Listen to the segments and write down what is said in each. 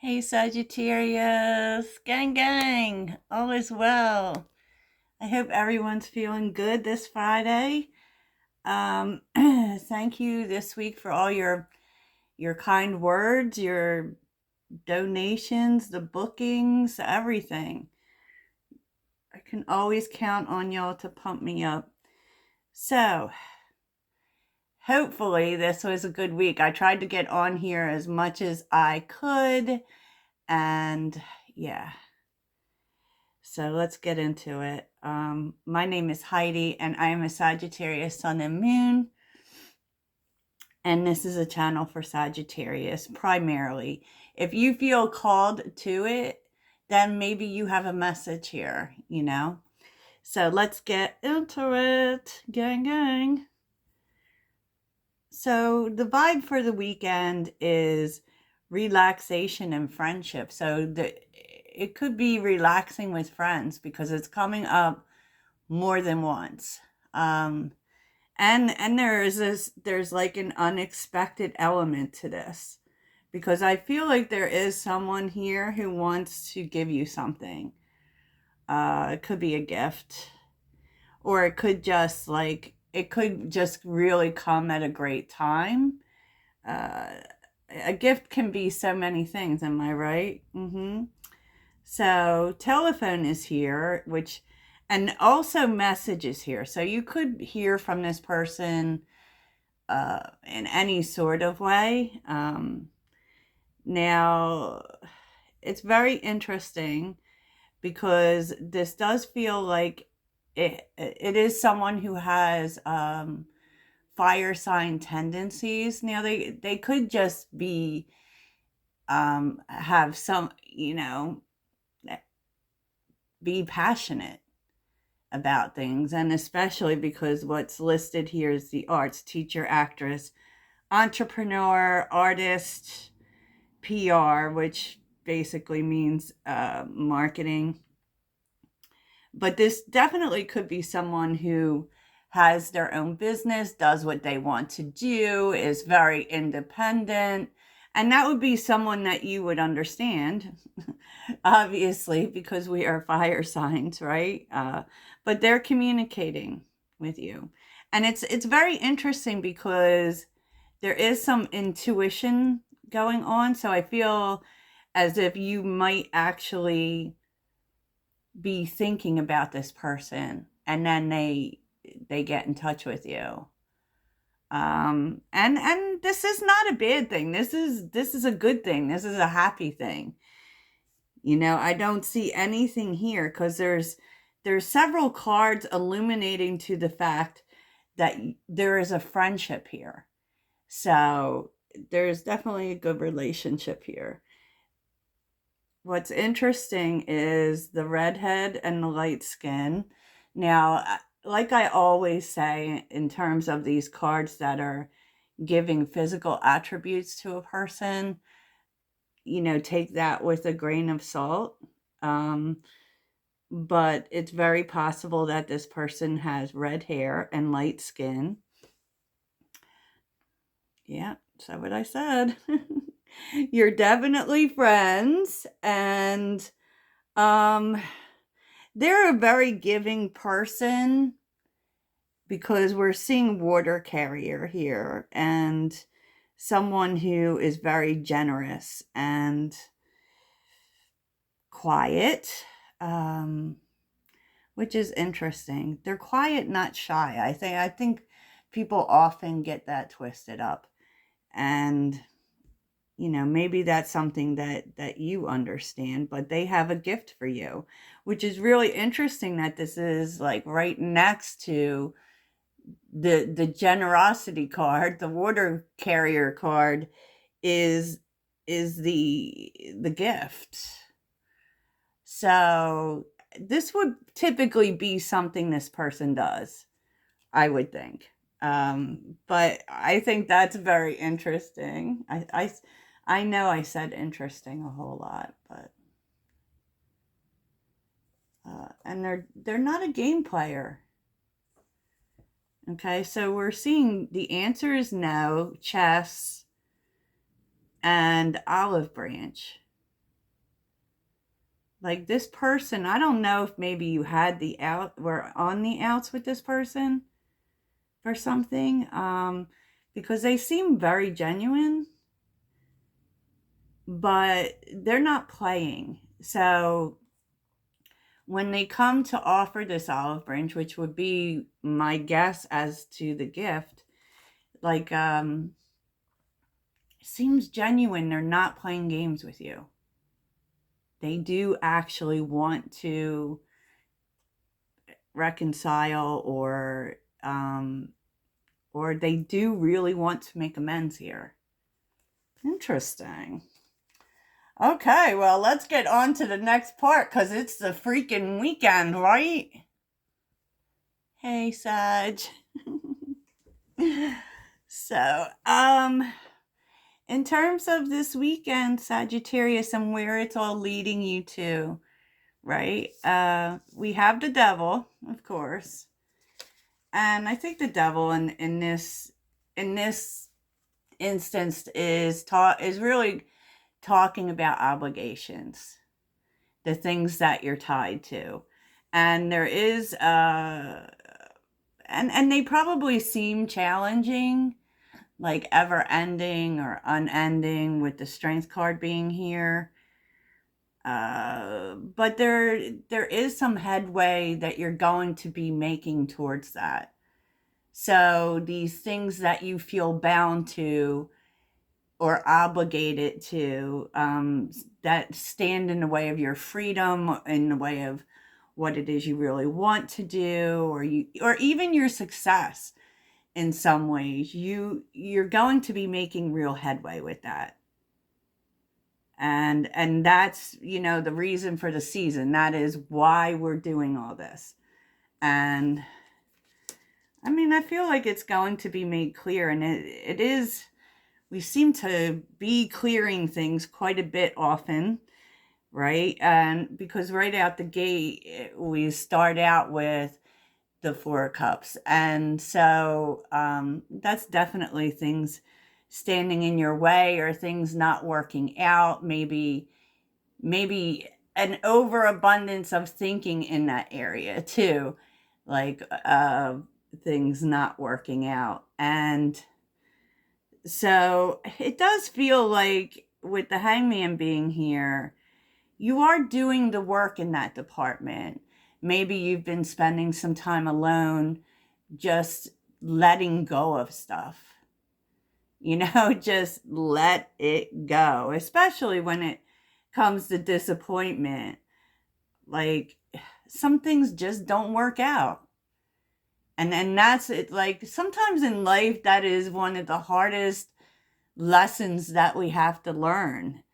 Hey Sagittarius, gang gang, all is well. I hope everyone's feeling good this Friday. Thank you this week for all your kind words, your donations, the bookings, everything. I can always count on y'all to pump me up. So, hopefully this was a good week. I tried to get on here as much as I could, and yeah. So let's get into it. My name is Heidi, and I am a Sagittarius Sun and Moon. And this is a channel for Sagittarius primarily. If you feel called to it, then maybe you have a message here, you know? So let's get into it. Gang, gang. So the vibe for the weekend is relaxation and friendship. So it could be relaxing with friends because it's coming up more than once. And there's like an unexpected element to this because I feel like there is someone here who wants to give you something. It could be a gift, or it could just really come at a great time. A gift can be so many things, am I right? So telephone is here, and also messages here. So you could hear from this person in any sort of way. Now, it's very interesting because this does feel like it is someone who has fire sign tendencies. Now, they could just be, have some, be passionate about things, and especially because what's listed here is the arts: teacher, actress, entrepreneur, artist, PR, which basically means marketing. But this definitely could be someone who has their own business, does what they want to do, is very independent. And that would be someone that you would understand, obviously, because we are fire signs, right? But they're communicating with you. And it's very interesting because there is some intuition going on. So I feel as if you might actually be thinking about this person, and then they get in touch with you. And this is not a bad thing. This is a good thing. This is a happy thing. I don't see anything here because there's several cards illuminating to the fact that there is a friendship here. So there's definitely a good relationship here. What's interesting is the redhead and the light skin. Now, like I always say, in terms of these cards that are giving physical attributes to a person, take that with a grain of salt. But it's very possible that this person has red hair and light skin. Yeah, so what I said. You're definitely friends, and they're a very giving person because we're seeing water carrier here, and someone who is very generous and quiet, which is interesting. They're quiet, not shy. I think people often get that twisted up, and maybe that's something that you understand, but they have a gift for you, which is really interesting that this is like right next to the generosity card. The water carrier card is the gift. So this would typically be something this person does, I would think. But I think that's very interesting. I know I said interesting a whole lot, but and they're not a game player. Okay, so we're seeing the answer is no, chess, and olive branch. Like this person, I don't know if maybe you had were on the outs with this person for something, because they seem very genuine, but they're not playing. So when they come to offer this olive branch, which would be my guess as to the gift, like, seems genuine. They're not playing games with you. They do actually want to reconcile, or they do really want to make amends here. Interesting. Okay, well, let's get on to the next part because it's the freaking weekend, right? Hey, Sag. So, in terms of this weekend, Sagittarius, and where it's all leading you to, right? We have the devil, of course. And I think the devil in this instance is really talking about obligations, the things that you're tied to. And there is and they probably seem challenging, like ever ending or unending, with the strength card being here. But there is some headway that you're going to be making towards that. So these things that you feel bound to or obligated to, that stand in the way of your freedom, in the way of what it is you really want to do, or even your success in some ways, you're going to be making real headway with that. And that's, the reason for the season. That is why we're doing all this. And I mean, I feel like it's going to be made clear, and it is. We seem to be clearing things quite a bit often, right? And because right out the gate, we start out with the Four of Cups. And so that's definitely things standing in your way, or things not working out. Maybe an overabundance of thinking in that area too, like things not working out. And so it does feel like, with the Hangman being here, you are doing the work in that department. Maybe you've been spending some time alone, just letting go of stuff. Just let it go, especially when it comes to disappointment. Like, some things just don't work out. And that's it. Like, sometimes in life, that is one of the hardest lessons that we have to learn,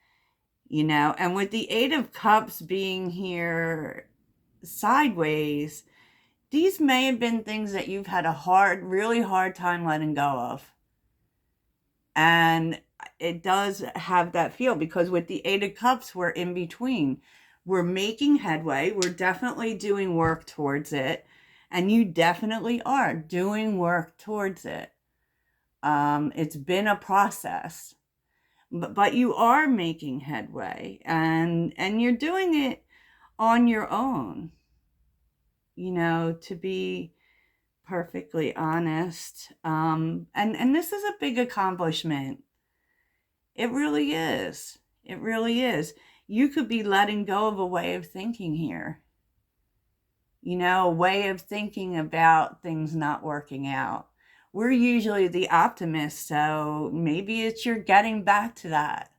and with the Eight of Cups being here sideways, these may have been things that you've had really hard time letting go of. And it does have that feel, because with the Eight of Cups, we're in between. We're making headway. We're definitely doing work towards it. And you definitely are doing work towards it. It's been a process, but you are making headway, and you're doing it on your own, to be perfectly honest. And this is a big accomplishment. It really is. It really is. You could be letting go of a way of thinking here. A way of thinking about things not working out. We're usually the optimists, so maybe it's you're getting back to that.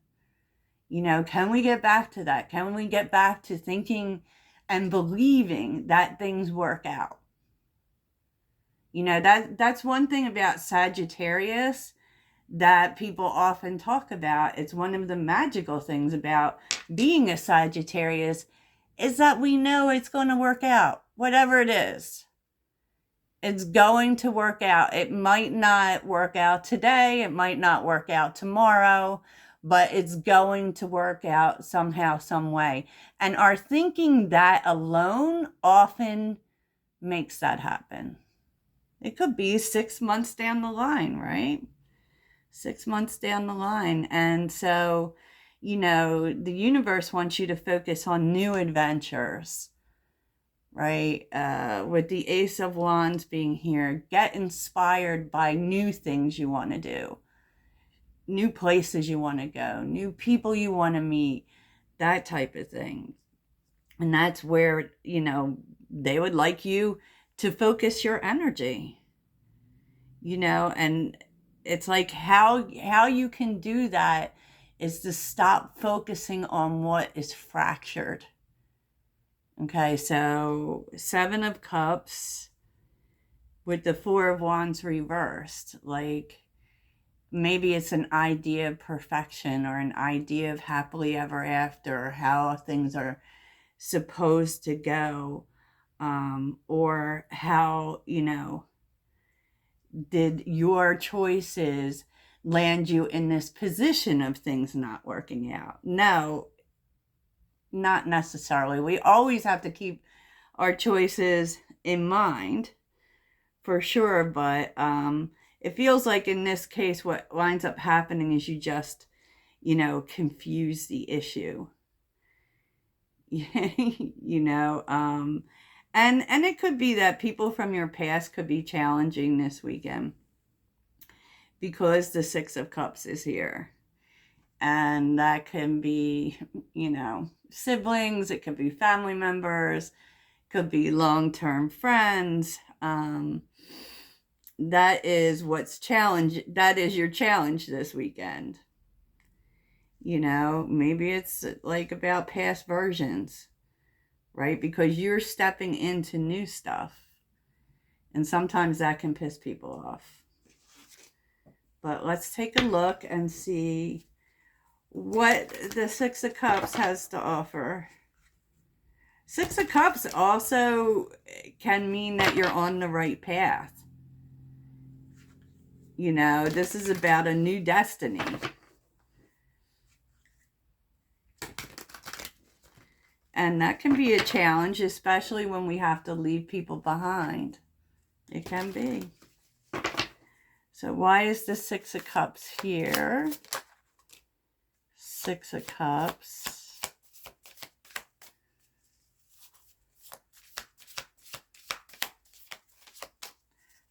Can we get back to that? Can we get back to thinking and believing that things work out? That's one thing about Sagittarius that people often talk about. It's one of the magical things about being a Sagittarius, is that we know it's going to work out. Whatever it is, it's going to work out. It might not work out today. It might not work out tomorrow, but it's going to work out somehow, some way. And our thinking that alone often makes that happen. It could be 6 months down the line, right? 6 months down the line. And so, you know, the universe wants you to focus on new adventures, right? With the Ace of Wands being here, get inspired by new things you want to do, new places you want to go, new people you want to meet, that type of thing. And that's where, you know, they would like you to focus your energy, you know, and it's like how you can do that is to stop focusing on what is fractured. Okay, so 7 of Cups with the 4 of Wands reversed. Like, maybe it's an idea of perfection or an idea of happily ever after, or how things are supposed to go, or how, you know, did your choices land you in this position of things not working out? No, not necessarily. We always have to keep our choices in mind, for sure, but it feels like in this case what winds up happening is you just, you know, confuse the issue. You know, and it could be that people from your past could be challenging this weekend because the 6 of Cups is here. And that can be, you know, siblings, it could be family members, could be long-term friends. That is that is your challenge this weekend. You know, maybe it's like about past versions, right? Because you're stepping into new stuff. And sometimes that can piss people off. But let's take a look and see what the 6 of Cups has to offer. 6 of Cups also can mean that you're on the right path. You know, this is about a new destiny. And that can be a challenge, especially when we have to leave people behind. It can be. So why is the 6 of Cups here? 6 of Cups.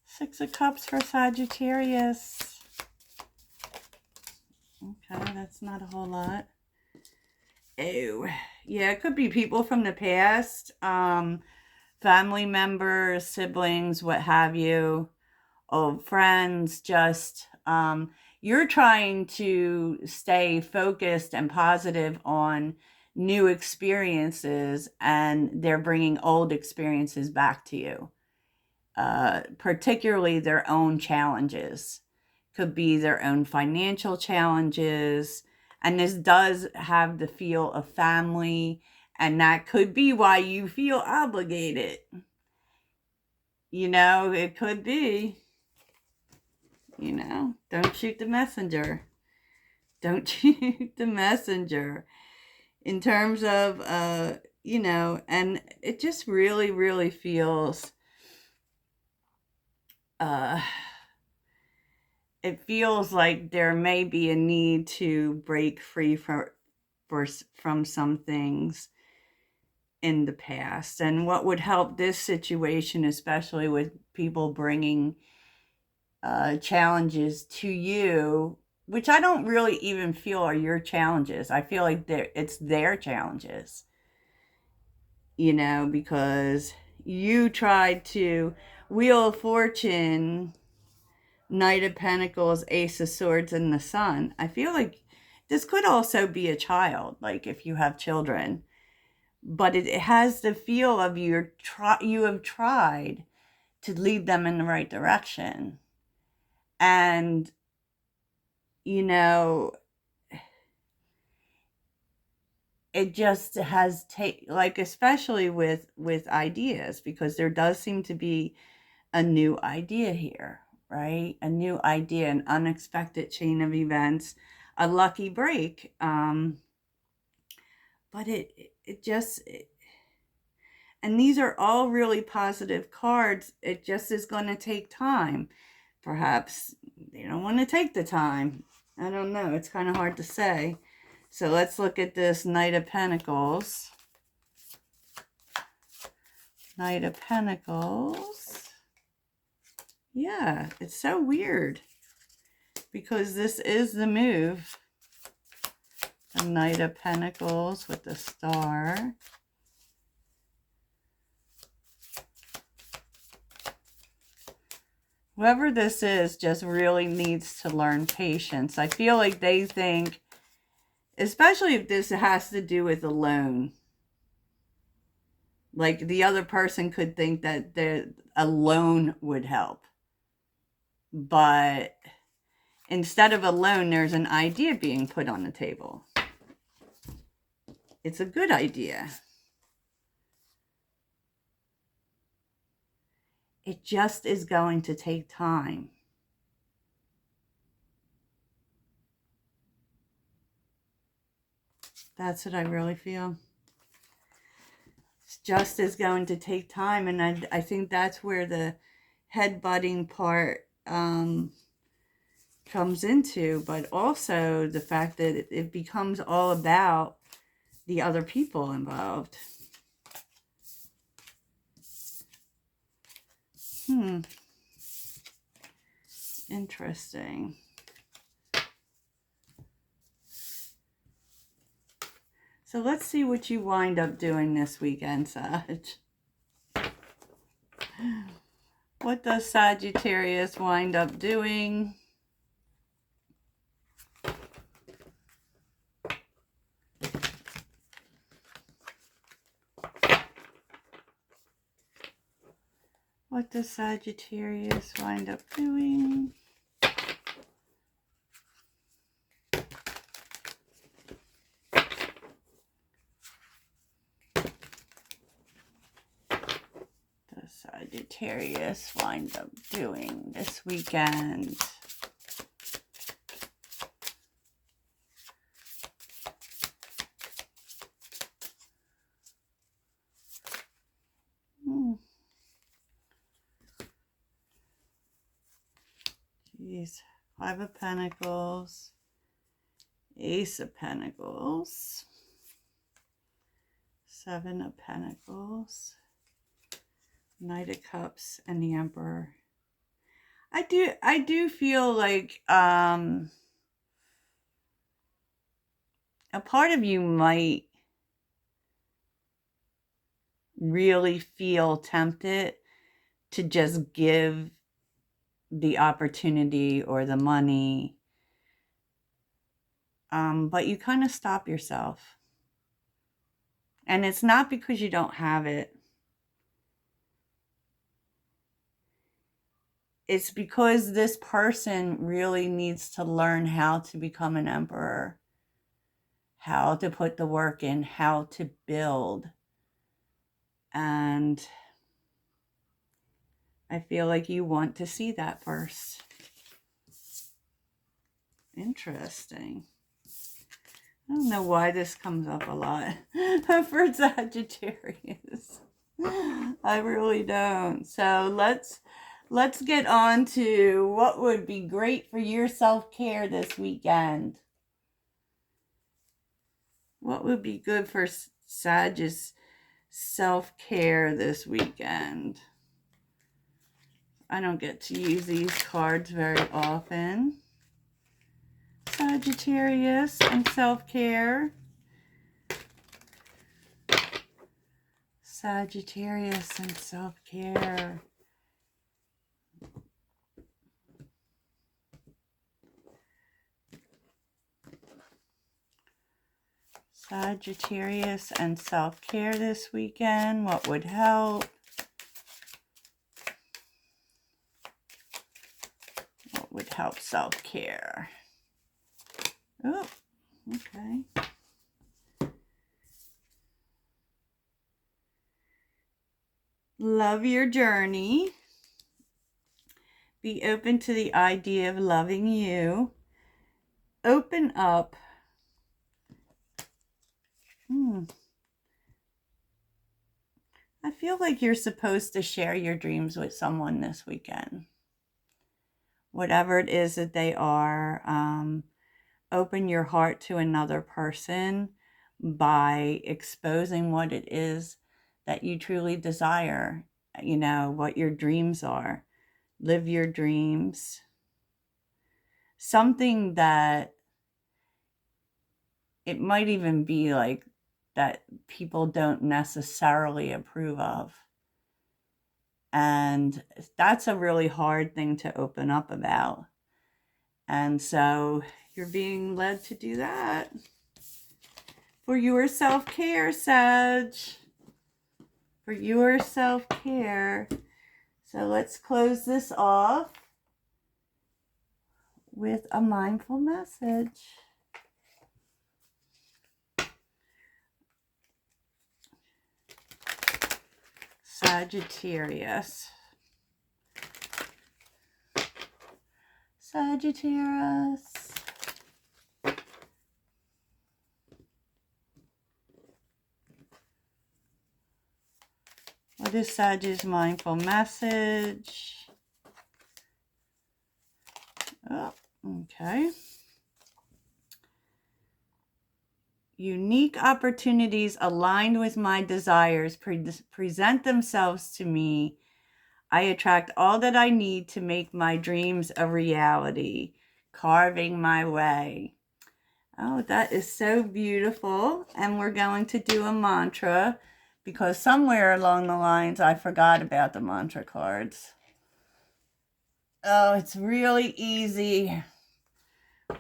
Six of Cups for Sagittarius. Okay, that's not a whole lot. Oh, yeah, it could be people from the past, family members, siblings, what have you, old friends, just, you're trying to stay focused and positive on new experiences, and they're bringing old experiences back to you, particularly their own challenges. Could be their own financial challenges, and this does have the feel of family, and that could be why you feel obligated. You know, it could be. You know, don't shoot the messenger. Don't shoot the messenger. In terms of, you know, and it just really, really feels, it feels like there may be a need to break free from some things in the past. And what would help this situation, especially with people bringing challenges to you, which I don't really even feel are your challenges. I feel like it's their challenges, you know, because you tried to Wheel of Fortune, Knight of Pentacles, Ace of Swords, and the Sun. I feel like this could also be a child, like if you have children. But it has the feel of you have tried to lead them in the right direction. And, you know, it just has like, especially with ideas, because there does seem to be a new idea here, right? A new idea, an unexpected chain of events, a lucky break. But it just, and these are all really positive cards. It just is going to take time. Perhaps they don't want to take the time. I don't know. It's kind of hard to say. So let's look at this Knight of Pentacles. Knight of Pentacles. Yeah, it's so weird because this is the move. The Knight of Pentacles with the Star. Whoever this is just really needs to learn patience. I feel like they think, especially if this has to do with a loan, like the other person could think that a loan would help. But instead of a loan, there's an idea being put on the table. It's a good idea. It just is going to take time. That's what I really feel. It's just is going to take time. And I think that's where the headbutting part comes into. But also the fact that it becomes all about the other people involved. Interesting. So let's see what you wind up doing this weekend, Sag. What does Sagittarius wind up doing? What does Sagittarius wind up doing? Sagittarius wind up doing this weekend? Jeez. 5 of Pentacles, Ace of Pentacles, 7 of Pentacles, Knight of Cups, and the Emperor. I do feel like a part of you might really feel tempted to just give the opportunity or the money, but you kind of stop yourself. And it's not because you don't have it. It's because this person really needs to learn how to become an emperor, how to put the work in, how to build. And I feel like you want to see that first. Interesting. I don't know why this comes up a lot for Sagittarius. I really don't. So let's get on to what would be great for your self-care this weekend. What would be good for Sag's self-care this weekend? I don't get to use these cards very often. Sagittarius and self-care. Sagittarius and self-care. Sagittarius and self-care this weekend. What would help? What would help self-care? Oh, okay. Love your journey. Be open to the idea of loving you. Open up. I feel like you're supposed to share your dreams with someone this weekend. Whatever it is that they are. open your heart to another person by exposing what it is that you truly desire, what your dreams are. Live your dreams. Something that it might even be like that people don't necessarily approve of. And that's a really hard thing to open up about. And so you're being led to do that for your self-care, Sag. For your self-care. So let's close this off with a mindful message. Sagittarius. Sagittarius. What is Sag's mindful message? Oh, okay. Unique opportunities aligned with my desires present themselves to me. I attract all that I need to make my dreams a reality, carving my way. Oh, that is so beautiful. And we're going to do a mantra because somewhere along the lines I forgot about the mantra cards. Oh, it's really easy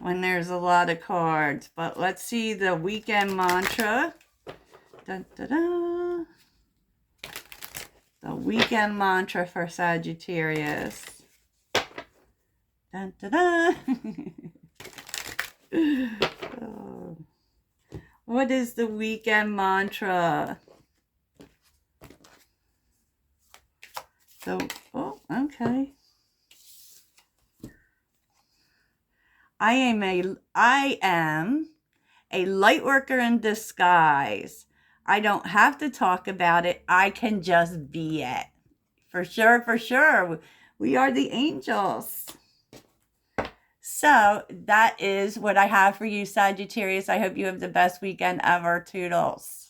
when there's a lot of cards. But let's see the weekend mantra. Dun, dun, dun. The weekend mantra for Sagittarius. Dun, dun, dun. Oh. What is the weekend mantra? So, okay. I am a light worker in disguise. I don't have to talk about it. I can just be it. For sure, for sure. We are the angels. So that is what I have for you, Sagittarius. I hope you have the best weekend ever. Toodles.